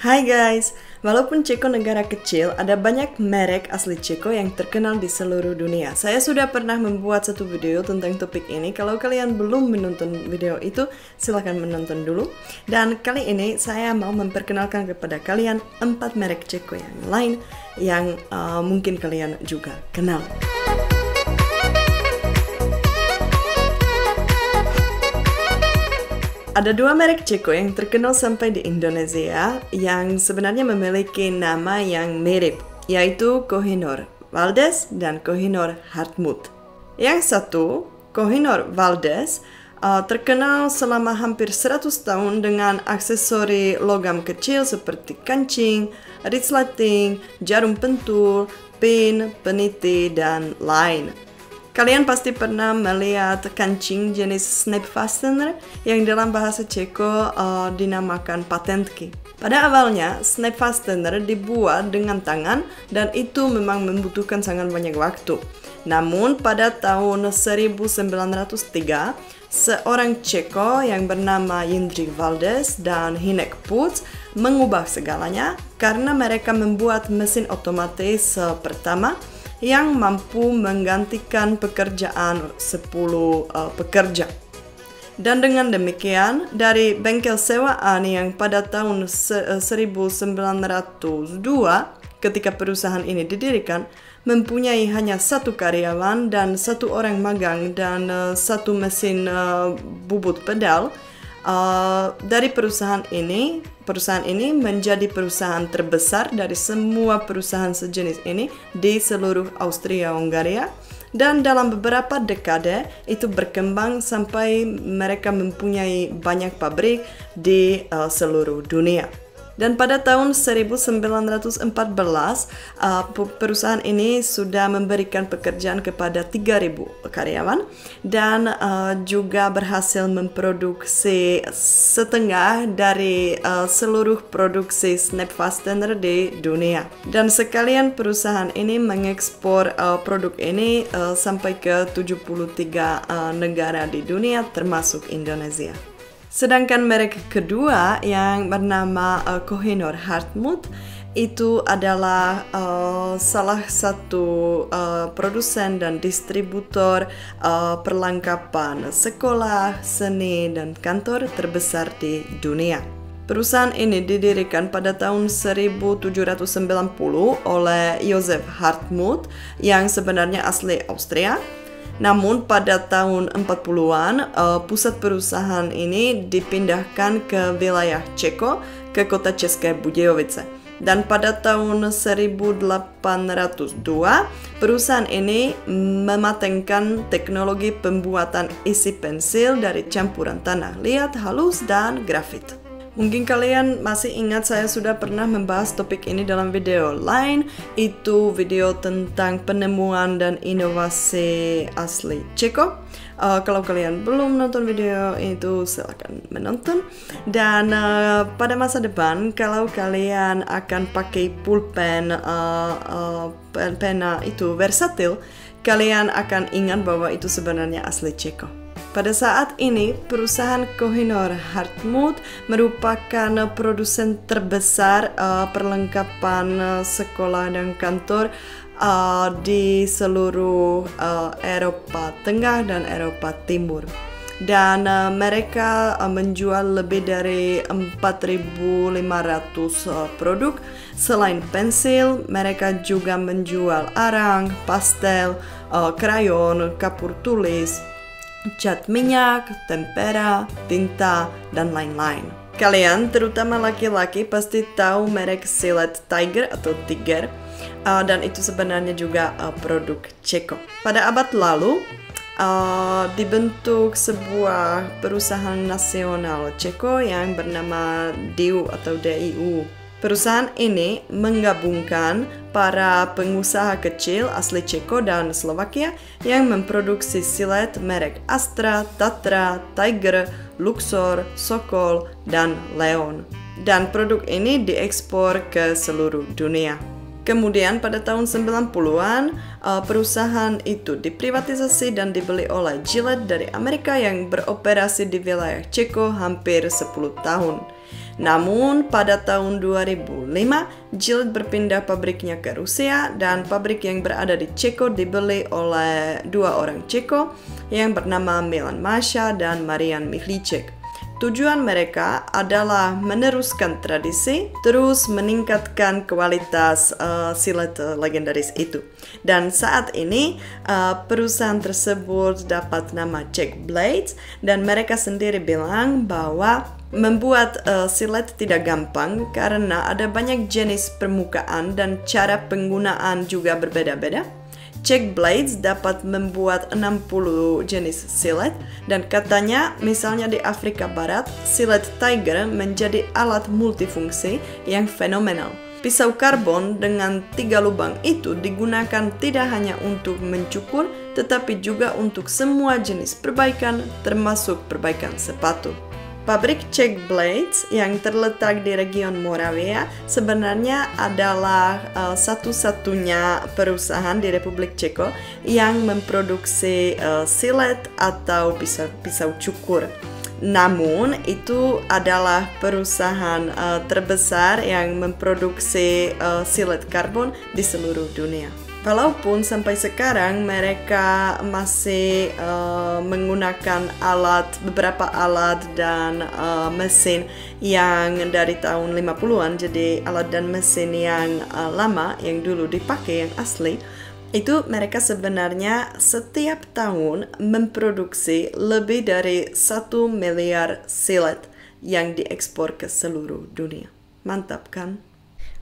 Hai guys, walaupun Ceko negara kecil, ada banyak merek asli Ceko yang terkenal di seluruh dunia. Saya sudah pernah membuat satu video tentang topik ini. Kalau kalian belum menonton video itu, silahkan menonton dulu. Dan kali ini saya mau memperkenalkan kepada kalian 4 merek Ceko yang lain yang mungkin kalian juga kenal. Ada 2 merek Ceko yang terkenal sampai di Indonesia yang sebenarnya memiliki nama yang mirip, yaitu Kohinoor Valdez dan Kohinoor Hartmut. Yang satu, Kohinoor Valdez, terkenal selama hampir 100 tahun dengan aksesori logam kecil seperti kancing, resleting, jarum pentul, pin, peniti, dan lain. Kalian pasti pernah melihat kancing jenis snap fastener yang dalam bahasa Ceko dinamakan patentky. Pada awalnya, snap fastener dibuat dengan tangan dan itu memang membutuhkan sangat banyak waktu. Namun pada tahun 1903, seorang Ceko yang bernama Jindřich Valdez dan Hynek Puc mengubah segalanya karena mereka membuat mesin otomatis pertama yang mampu menggantikan pekerjaan 10 pekerja. Dan dengan demikian, dari bengkel sewaan yang pada tahun 1902 ketika perusahaan ini didirikan, mempunyai hanya 1 karyawan dan 1 orang magang dan 1 mesin bubut pedal. Dari perusahaan ini menjadi perusahaan terbesar dari semua perusahaan sejenis ini di seluruh Austria-Hungaria, dan dalam beberapa dekade itu berkembang sampai mereka mempunyai banyak pabrik di seluruh dunia. Dan pada tahun 1914, perusahaan ini sudah memberikan pekerjaan kepada 3.000 karyawan dan juga berhasil memproduksi setengah dari seluruh produksi snap fastener di dunia. Dan sekalian perusahaan ini mengekspor produk ini sampai ke 73 negara di dunia termasuk Indonesia. Sedangkan merek kedua yang bernama Kohinoor Hartmut itu adalah salah satu produsen dan distributor perlengkapan sekolah, seni, dan kantor terbesar di dunia. Perusahaan ini didirikan pada tahun 1790 oleh Josef Hartmut yang sebenarnya asli Austria. Namun pada tahun 40-an, pusat perusahaan ini dipindahkan ke wilayah Ceko, ke kota České Budějovice. Dan pada tahun 1802, perusahaan ini mematenkan teknologi pembuatan isi pensil dari campuran tanah liat, halus, dan grafit. Mungkin kalian masih ingat saya sudah pernah membahas topik ini dalam video lain, itu video tentang penemuan dan inovasi asli Ceko. Kalau kalian belum nonton video itu silahkan menonton. Dan pada masa depan kalau kalian akan pakai pulpen pena itu versatil, kalian akan ingat bahwa itu sebenarnya asli Ceko. Pada saat ini, perusahaan Kohinoor Hartmut merupakan produsen terbesar perlengkapan sekolah dan kantor di seluruh Eropa Tengah dan Eropa Timur. Dan mereka menjual lebih dari 4.500 produk. Selain pensil, mereka juga menjual arang, pastel, krayon, kapur tulis, cat minyak, tempera, tinta, dan lain-lain. Kalian, terutama laki-laki, pasti tahu merek silet Tiger atau Tiger, dan itu sebenarnya juga produk Ceko. Pada abad lalu, dibentuk sebuah perusahaan nasional Ceko yang bernama DIU atau DIU. Perusahaan ini menggabungkan para pengusaha kecil asli Ceko dan Slovakia yang memproduksi silet merek Astra, Tatra, Tiger, Luxor, Sokol, dan Leon. Dan produk ini diekspor ke seluruh dunia. Kemudian pada tahun 90-an, perusahaan itu diprivatisasi dan dibeli oleh Gillette dari Amerika yang beroperasi di wilayah Ceko hampir 10 tahun. Namun pada tahun 2005, Gillette berpindah pabriknya ke Rusia dan pabrik yang berada di Ceko dibeli oleh dua orang Ceko yang bernama Milan Masha dan Marian Mihlicek. Tujuan mereka adalah meneruskan tradisi, terus meningkatkan kualitas silet legendaris itu. Dan saat ini perusahaan tersebut dapat nama Czech Blades dan mereka sendiri bilang bahwa membuat silet tidak gampang karena ada banyak jenis permukaan dan cara penggunaan juga berbeda-beda. Czech Blades dapat membuat 60 jenis silet dan katanya misalnya di Afrika Barat, silet Tiger menjadi alat multifungsi yang fenomenal. Pisau karbon dengan 3 lubang itu digunakan tidak hanya untuk mencukur, tetapi juga untuk semua jenis perbaikan, termasuk perbaikan sepatu. Pabrik Czech Blades yang terletak di region Moravia sebenarnya adalah satu-satunya perusahaan di Republik Ceko yang memproduksi silet atau pisau cukur. Namun itu adalah perusahaan terbesar yang memproduksi silet karbon di seluruh dunia. Walaupun sampai sekarang mereka masih menggunakan beberapa alat dan mesin yang dari tahun 50-an, jadi alat dan mesin yang lama yang dulu dipakai yang asli, itu mereka sebenarnya setiap tahun memproduksi lebih dari 1 miliar silet yang diekspor ke seluruh dunia. Mantap kan?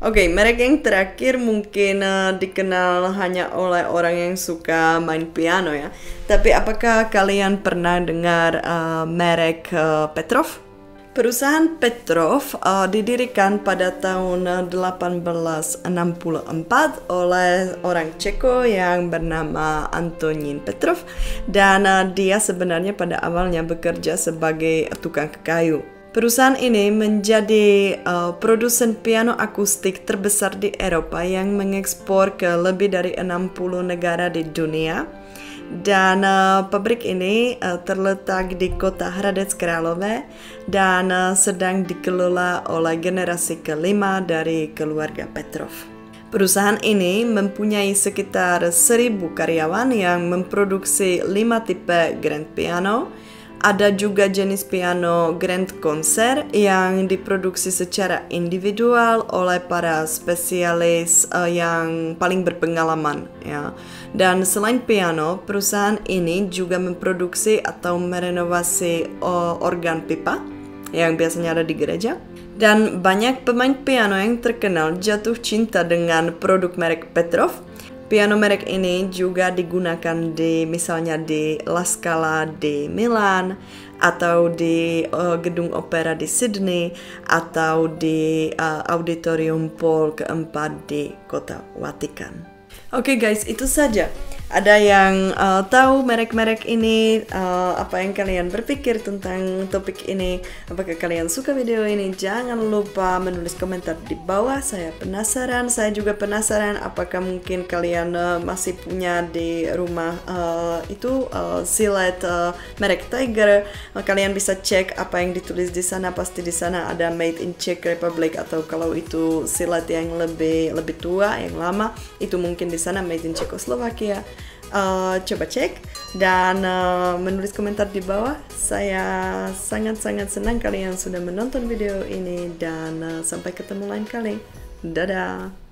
Oke, merek yang terakhir mungkin dikenal hanya oleh orang yang suka main piano ya. Tapi apakah kalian pernah dengar merek Petrov? Perusahaan Petrov didirikan pada tahun 1864 oleh orang Ceko yang bernama Antonín Petrov dan dia sebenarnya pada awalnya bekerja sebagai tukang kayu. Perusahaan ini menjadi produsen piano akustik terbesar di Eropa yang mengekspor ke lebih dari 60 negara di dunia. Dan pabrik ini terletak di kota Hradec Králové dan sedang dikelola oleh generasi kelima dari keluarga Petrov. Perusahaan ini mempunyai sekitar 1.000 karyawan yang memproduksi 5 tipe grand piano. Ada juga jenis piano Grand Concert yang diproduksi secara individual oleh para spesialis yang paling berpengalaman ya. Dan selain piano, perusahaan ini juga memproduksi atau merenovasi organ pipa yang biasanya ada di gereja. Dan banyak pemain piano yang terkenal jatuh cinta dengan produk merek Petrov. Piano merek ini juga digunakan misalnya di La Scala di Milan, atau di gedung opera di Sydney, atau di Auditorium Paul keempat di kota Vatikan. Oke guys, itu saja. Ada yang tahu merek-merek ini? Apa yang kalian berpikir tentang topik ini? Apakah kalian suka video ini? Jangan lupa menulis komentar di bawah. Saya penasaran. Saya juga penasaran apakah mungkin kalian masih punya di rumah silet merek Tiger. Kalian bisa cek apa yang ditulis di sana. Pasti di sana ada Made in Czech Republic, atau kalau itu silet yang lebih tua, yang lama, itu mungkin di sana Made in Czechoslovakia. Coba cek dan menulis komentar di bawah. Saya sangat-sangat senang kalian sudah menonton video ini dan sampai ketemu lain kali. Dadah!